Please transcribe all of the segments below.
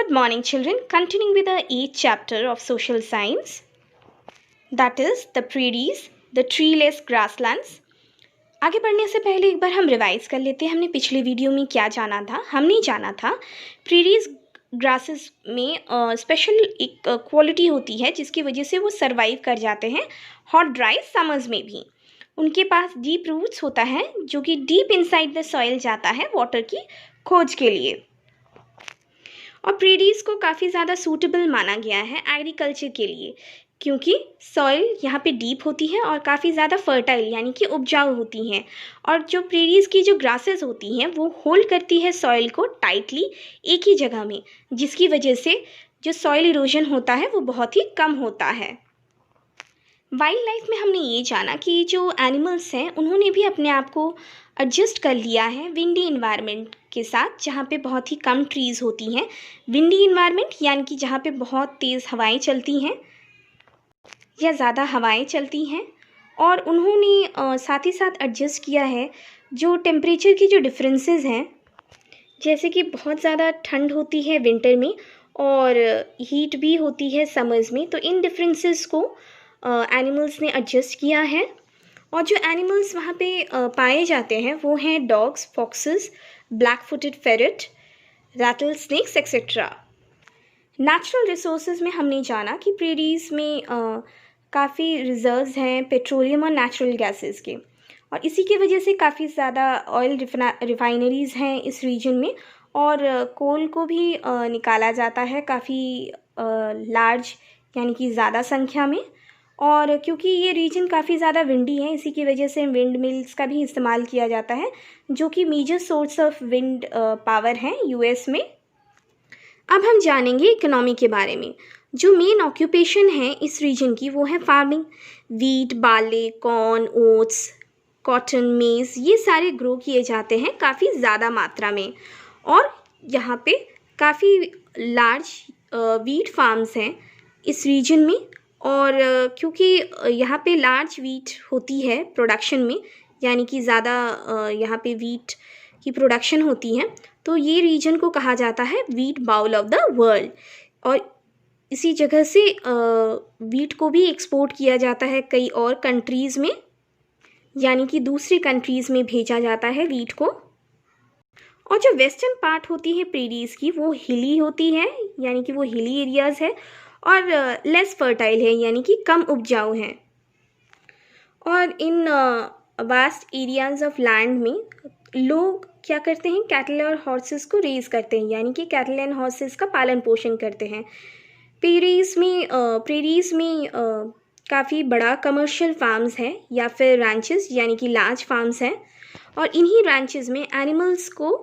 Good morning, children. Continuing with the 8th chapter of social science, that is the prairies, the treeless grasslands. आगे बढ़ने से पहले एक बार हम रिवाइज कर लेते हैं हमने पिछले वीडियो में क्या जाना था। हमने जाना था प्रीरीज ग्रासेस में स्पेशल एक क्वालिटी होती है जिसकी वजह से वो सरवाइव कर जाते हैं हॉट ड्राई समर्स में भी। उनके पास डीप रूट्स होता है जो कि डीप इनसाइड द सॉइल जाता है वाटर की खोज के लिए। और प्रीरीज को काफ़ी ज़्यादा सूटेबल माना गया है एग्रीकल्चर के लिए क्योंकि सॉइल यहाँ पे डीप होती है और काफ़ी ज़्यादा फर्टाइल यानी कि उपजाऊ होती हैं। और जो प्रीरीज की जो ग्रासेस होती हैं वो होल्ड करती है सॉइल को टाइटली एक ही जगह में, जिसकी वजह से जो सॉइल इरोजन होता है वो बहुत ही कम होता है। वाइल्ड लाइफ में हमने ये जाना कि जो एनिमल्स हैं उन्होंने भी अपने आप को एडजस्ट कर लिया है विंडी इन्वायरमेंट के साथ, जहाँ पे बहुत ही कम ट्रीज़ होती हैं। विंडी इन्वायरमेंट यानी कि जहाँ पे बहुत तेज़ हवाएं चलती हैं या ज़्यादा हवाएं चलती हैं। और उन्होंने साथ ही साथ एडजस्ट किया है जो टेम्परेचर की जो डिफरेंसेस हैं, जैसे कि बहुत ज़्यादा ठंड होती है विंटर में और हीट भी होती है समर्स में, तो इन डिफरेंसेस को एनिमल्स ने एडजस्ट किया है। और जो एनिमल्स वहाँ पे पाए जाते हैं वो हैं dogs, foxes, black footed ferret, rattlesnakes etcetera. Natural resources में हमने जाना कि प्रेरीज में काफ़ी रिजर्व्स हैं पेट्रोलियम और नेचुरल गैसेस के, और इसी की वजह से काफ़ी ज़्यादा ऑयल रिफाइनरीज़ हैं इस रीजन में। और कोल को भी निकाला जाता है काफ़ी लार्ज यानी कि ज़्यादा संख्या में। और क्योंकि ये रीजन काफ़ी ज़्यादा विंडी है इसी की वजह से विंड मिल्स का भी इस्तेमाल किया जाता है जो कि major source of wind power हैं यूएस में। अब हम जानेंगे इकोनॉमी के बारे में। जो मेन ऑक्यूपेशन है इस रीजन की वो है farming. Wheat, barley, corn, oats, cotton, मेज ये सारे ग्रो किए जाते हैं काफ़ी ज़्यादा मात्रा में। और यहाँ पे काफ़ी लार्ज वीट फार्म्स हैं इस रीजन में। और क्योंकि यहाँ पे लार्ज वीट होती है प्रोडक्शन में यानी कि ज़्यादा यहाँ पे वीट की प्रोडक्शन होती है, तो ये रीजन को कहा जाता है wheat bowl of the world. और इसी जगह से वीट को भी एक्सपोर्ट किया जाता है कई और कंट्रीज़ में, यानी कि दूसरी कंट्रीज़ में भेजा जाता है वीट को। और जो वेस्टर्न पार्ट होती है प्रेरीज की वो हिली होती है यानी कि वो हिली एरियाज़ है और लेस फर्टाइल है यानी कि कम उपजाऊ हैं। और इन वास्ट एरियाज़ ऑफ लैंड में लोग क्या करते हैं, कैटल और हॉर्सेस को रेज़ करते हैं यानी कि कैटल एंड हॉर्सेस का पालन पोषण करते हैं। प्रेरीज में काफ़ी बड़ा कमर्शियल फार्म्स हैं या फिर रैंचेस यानी कि लार्ज फार्म्स हैं। और इन्हीं रैंचेस में एनिमल्स को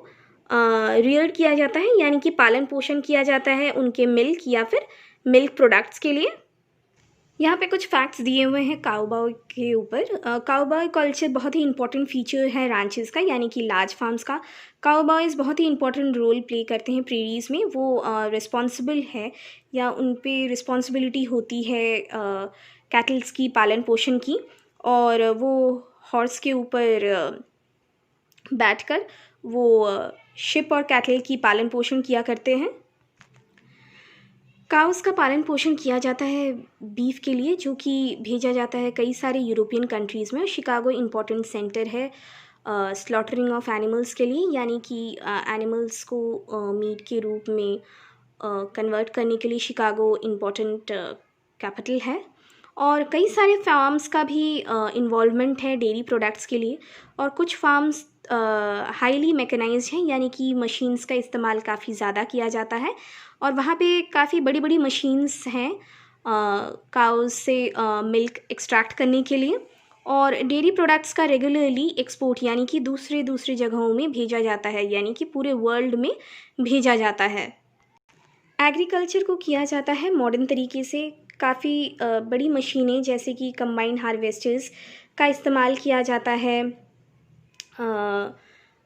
रियर किया जाता है यानी कि पालन पोषण किया जाता है उनके मिल्क या फिर मिल्क प्रोडक्ट्स के लिए। यहाँ पे कुछ फैक्ट्स दिए हुए हैं काउबॉय के ऊपर। काउबॉय कल्चर बहुत ही इंपॉर्टेंट फीचर है रैंचेस का यानी कि लार्ज फार्म्स का। काउबॉयज़ बहुत ही इंपॉर्टेंट रोल प्ले करते हैं प्रेरीज में। वो रिस्पॉन्सिबल है या उन पे रिस्पॉन्सिबिलिटी होती है कैटल्स की पालन पोषण की, और वो हॉर्स के ऊपर बैठकर वो शिप और कैटल की पालन पोषण किया करते हैं। काउस का पालन पोषण किया जाता है बीफ के लिए जो कि भेजा जाता है कई सारे यूरोपियन कंट्रीज़ में। और शिकागो इम्पॉर्टेंट सेंटर है स्लॉटरिंग ऑफ एनिमल्स के लिए यानी कि एनिमल्स को मीट के रूप में कन्वर्ट करने के लिए शिकागो इम्पॉर्टेंट कैपिटल है। और कई सारे फार्म्स का भी इन्वॉल्वमेंट है डेयरी प्रोडक्ट्स के लिए। और कुछ फार्म्स हाईली मैकेनाइज्ड हैं यानी कि मशीन्स का इस्तेमाल काफ़ी ज़्यादा किया जाता है। और वहाँ पे काफ़ी बड़ी बड़ी मशीन्स हैं काउज से मिल्क एक्सट्रैक्ट करने के लिए। और डेयरी प्रोडक्ट्स का रेगुलरली एक्सपोर्ट यानी कि दूसरी जगहों में भेजा जाता है यानी कि पूरे वर्ल्ड में भेजा जाता है। एग्रीकल्चर को किया जाता है मॉडर्न तरीके से। काफ़ी बड़ी मशीनें जैसे कि कंबाइन हार्वेस्टर्स का इस्तेमाल किया जाता है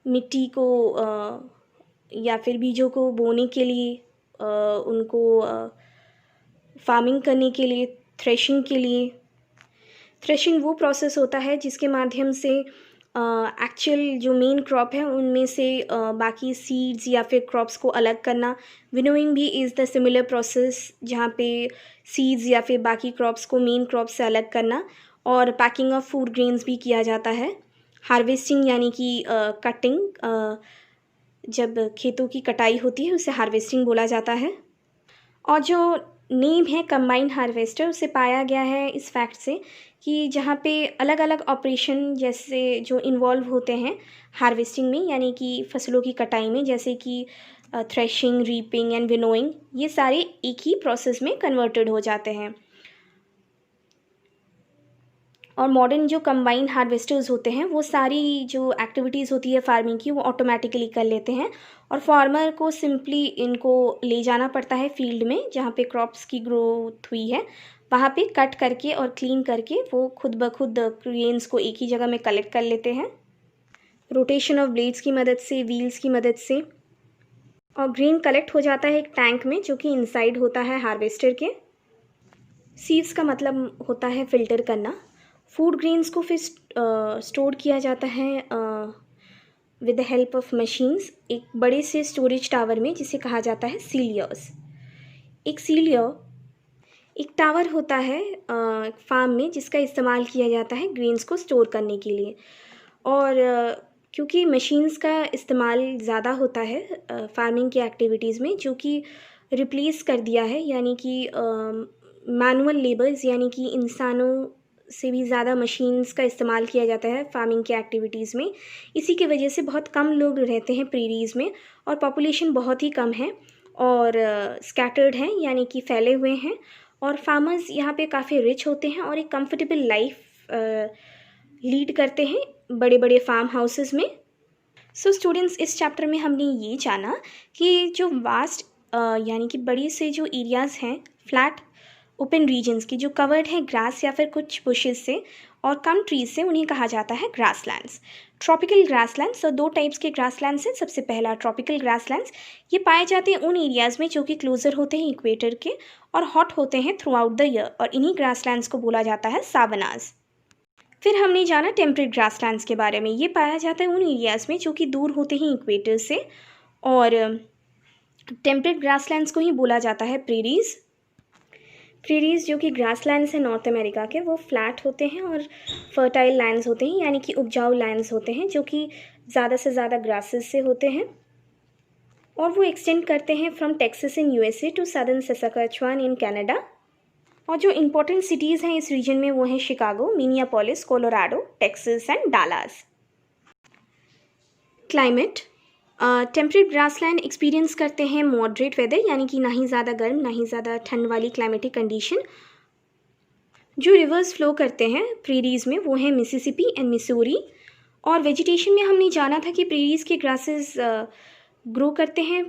मिट्टी को या फिर बीजों को बोने के लिए, उनको फार्मिंग करने के लिए, थ्रेशिंग के लिए। थ्रेशिंग वो प्रोसेस होता है जिसके माध्यम से एक्चुअल जो मेन क्रॉप है उनमें से बाकी सीड्स या फिर क्रॉप्स को अलग करना। विनोइंग भी इज़ द सिमिलर प्रोसेस, जहाँ पे सीड्स या फिर बाकी क्रॉप्स को मेन क्रॉप से अलग करना। और पैकिंग ऑफ फूड ग्रेन्स भी किया जाता है। हार्वेस्टिंग यानी कि कटिंग, जब खेतों की कटाई होती है उसे हार्वेस्टिंग बोला जाता है। और जो नेम है कंबाइंड हार्वेस्टर, उसे पाया गया है इस फैक्ट से कि जहाँ पे अलग अलग ऑपरेशन जैसे जो इन्वॉल्व होते हैं हार्वेस्टिंग में, यानी कि फसलों की कटाई में, जैसे कि थ्रेशिंग, रीपिंग एंड विनोइंग, ये सारे एक ही प्रोसेस में कन्वर्टेड हो जाते हैं। और मॉडर्न जो कंबाइंड हार्वेस्टर्स होते हैं वो सारी जो एक्टिविटीज़ होती है फार्मिंग की वो ऑटोमेटिकली कर लेते हैं, और फार्मर को सिंपली इनको ले जाना पड़ता है फील्ड में जहाँ पे क्रॉप्स की ग्रोथ हुई है, वहाँ पे कट करके और क्लीन करके वो खुद ब खुद ग्रेन्स को एक ही जगह में कलेक्ट कर लेते हैं रोटेशन ऑफ ब्लेड्स की मदद से, व्हील्स की मदद से। और ग्रेन कलेक्ट हो जाता है एक टैंक में जो कि इनसाइड होता है हार्वेस्टर के। सीव्स का मतलब होता है फ़िल्टर करना। फूड ग्रेन्स को फिर स्टोर किया जाता है with the help of machines एक बड़े से स्टोरेज टावर में, जिसे कहा जाता है सीलियर्स। एक सीलियर एक टावर होता है फार्म में जिसका इस्तेमाल किया जाता है ग्रेन्स को स्टोर करने के लिए। और क्योंकि मशीन्स का इस्तेमाल ज़्यादा होता है फार्मिंग की एक्टिविटीज़ में, जो कि रिप्लेस कर दिया है, यानी कि मैनुअल लेबर्स यानी कि इंसानों से भी ज़्यादा मशीन्स का इस्तेमाल किया जाता है फार्मिंग की एक्टिविटीज़ में। इसी की वजह से बहुत कम लोग रहते हैं प्रीरीज़ में, और पॉपुलेशन बहुत ही कम है और स्कैटर्ड हैं, यानी कि फैले हुए हैं। और फार्मर्स यहाँ पे काफ़ी रिच होते हैं और एक कंफर्टेबल लाइफ लीड करते हैं बड़े बड़े फार्म हाउसेस में। सो स्टूडेंट्स, इस चैप्टर में हमने ये जाना कि जो वास्ट यानी कि बड़ी से जो एरियाज़ हैं फ्लैट ओपन रीजन्स की, जो कवर्ड है ग्रास या फिर कुछ बुशेस से और कम ट्रीज से, उन्हें कहा जाता है ग्रासलैंड्स। ट्रॉपिकल ग्रासलैंड्स, और दो टाइप्स के ग्रासलैंड्स हैं। सबसे पहला ट्रॉपिकल ग्रासलैंड्स, ये पाए जाते हैं उन एरियाज़ में जो कि क्लोजर होते हैं इक्वेटर के और हॉट होते हैं थ्रू आउट द ईयर, और इन्हीं ग्रासलैंड्स को बोला जाता है सावनाज। फिर हमने जाना टेम्परेट ग्रासलैंड्स के बारे में। ये पाया जाता है उन एरियाज़ में जो कि दूर होते हैं इक्वेटर से, और टेम्परेट ग्रासलैंड्स को ही बोला जाता है प्रेरीज़। प्रेरीज़ जो कि ग्रासलैंड्स हैं नॉर्थ अमेरिका के, वो फ्लैट होते हैं और फर्टाइल लैंड्स होते हैं, यानी कि उपजाऊ लैंड्स होते हैं जो कि ज़्यादा से ज़्यादा ग्रासेस से होते हैं, और वो एक्सटेंड करते हैं from Texas in USA to southern Saskatchewan in Canada. और जो इम्पोर्टेंट सिटीज़ हैं इस रीजन में वो हैं Chicago, Minneapolis, Colorado, Texas and Dallas. Climate, temperate grassland experience करते हैं मॉडरेट वेदर, यानी कि ना ही ज़्यादा गर्म ना ही ज़्यादा ठंड वाली क्लाइमेटिक कंडीशन। जो रिवर्स फ्लो करते हैं प्रेरीज़ में वो हैं मिसिसिपी एंड मिसूरी। और वेजिटेशन में हमने जाना था कि प्रेरीज़ के ग्रासेस ग्रो करते हैं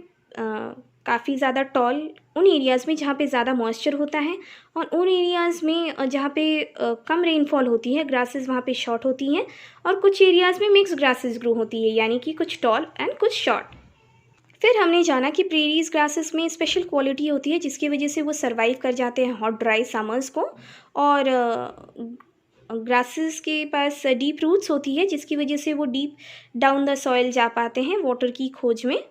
काफ़ी ज़्यादा टॉल उन एरियाज़ में जहाँ पे ज़्यादा मॉइस्चर होता है, और उन एरियाज़ में जहाँ पे कम रेनफॉल होती है ग्रासेस वहाँ पे शॉर्ट होती हैं, और कुछ एरियाज़ में मिक्स ग्रासेस ग्रो होती है, यानी कि कुछ टॉल एंड कुछ शॉर्ट। फिर हमने जाना कि प्रेरीज़ ग्रासेस में स्पेशल क्वालिटी होती है जिसकी वजह से वो सर्वाइव कर जाते हैं हॉट ड्राई समर्स को, और ग्रासेस के पास डीप रूट्स होती है जिसकी वजह से वो डीप डाउन द सॉइल जा पाते हैं वाटर की खोज में।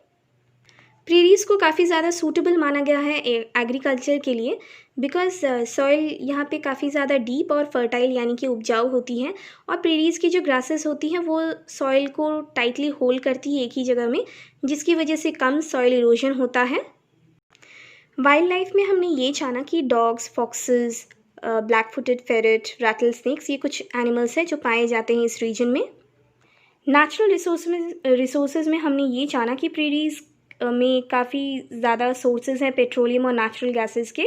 प्रेरीज़ को काफ़ी ज़्यादा सूटेबल माना गया है एग्रीकल्चर के लिए, बिकॉज सॉइल यहाँ पे काफ़ी ज़्यादा डीप और फर्टाइल यानी कि उपजाऊ होती है, और प्रेरीज़ की जो ग्रासेस होती हैं वो सॉइल को टाइटली होल्ड करती है एक ही जगह में, जिसकी वजह से कम सॉइल इरोजन होता है। वाइल्ड लाइफ में हमने ये जाना कि dogs, foxes, black footed ferret, rattlesnakes, ये कुछ एनिमल्स हैं जो पाए जाते हैं इस रीजन में। नेचुरल रिसोर्सेज में हमने ये जाना कि प्रेरीज़ में काफ़ी ज़्यादा सोर्सेज हैं पेट्रोलियम और नेचुरल गैसेस के,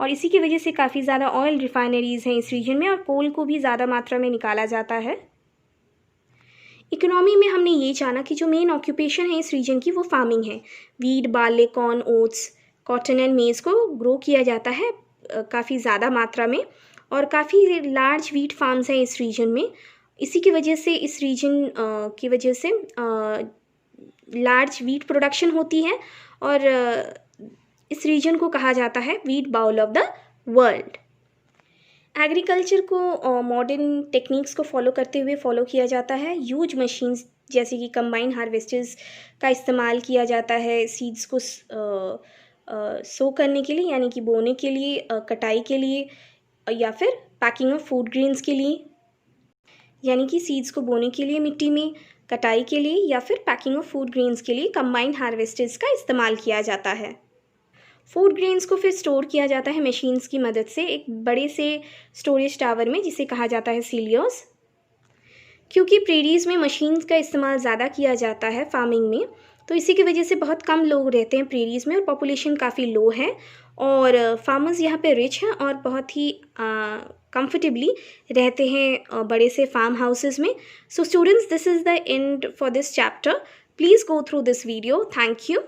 और इसी की वजह से काफ़ी ज़्यादा ऑयल रिफाइनरीज़ हैं इस रीजन में, और कोल को भी ज़्यादा मात्रा में निकाला जाता है। इकोनॉमी में हमने ये जाना कि जो मेन ऑक्यूपेशन है इस रीजन की वो फार्मिंग है। Wheat, barley, corn, oats, cotton and मेज़ को ग्रो किया जाता है काफ़ी ज़्यादा मात्रा में, और काफ़ी लार्ज वीट फार्म्स हैं इस रीजन में। इसी की वजह से इस रीजन की वजह से लार्ज वीट प्रोडक्शन होती है, और इस रीजन को कहा जाता है wheat bowl of the world. Agriculture को मॉडर्न टेक्निक्स को फॉलो करते हुए फॉलो किया जाता है। ह्यूज मशीन्स जैसे कि कंबाइन हार्वेस्टर्स का इस्तेमाल किया जाता है सीड्स को सो करने के लिए, यानी कि बोने के लिए, कटाई के लिए, या फिर पैकिंग ऑफ फूड ग्रेन्स के लिए, यानी कि सीड्स को बोने के लिए मिट्टी में, कटाई के लिए या फिर पैकिंग ऑफ फूड ग्रेन्स के लिए कंबाइन हार्वेस्टर्स का इस्तेमाल किया जाता है। फूड ग्रेन्स को फिर स्टोर किया जाता है मशीन्स की मदद से एक बड़े से स्टोरेज टावर में, जिसे कहा जाता है सिलियोस। क्योंकि प्रेरीज में मशीन्स का इस्तेमाल ज़्यादा किया जाता है फार्मिंग में, तो इसी की वजह से बहुत कम लोग रहते हैं प्रेरीज में और पॉपुलेशन काफ़ी लो है, और फार्मर्स यहाँ पे रिच हैं और बहुत ही कंफर्टेबली रहते हैं बड़े से फार्म हाउसेस में। So students, this is the end for this chapter. Please go through this video. Thank you.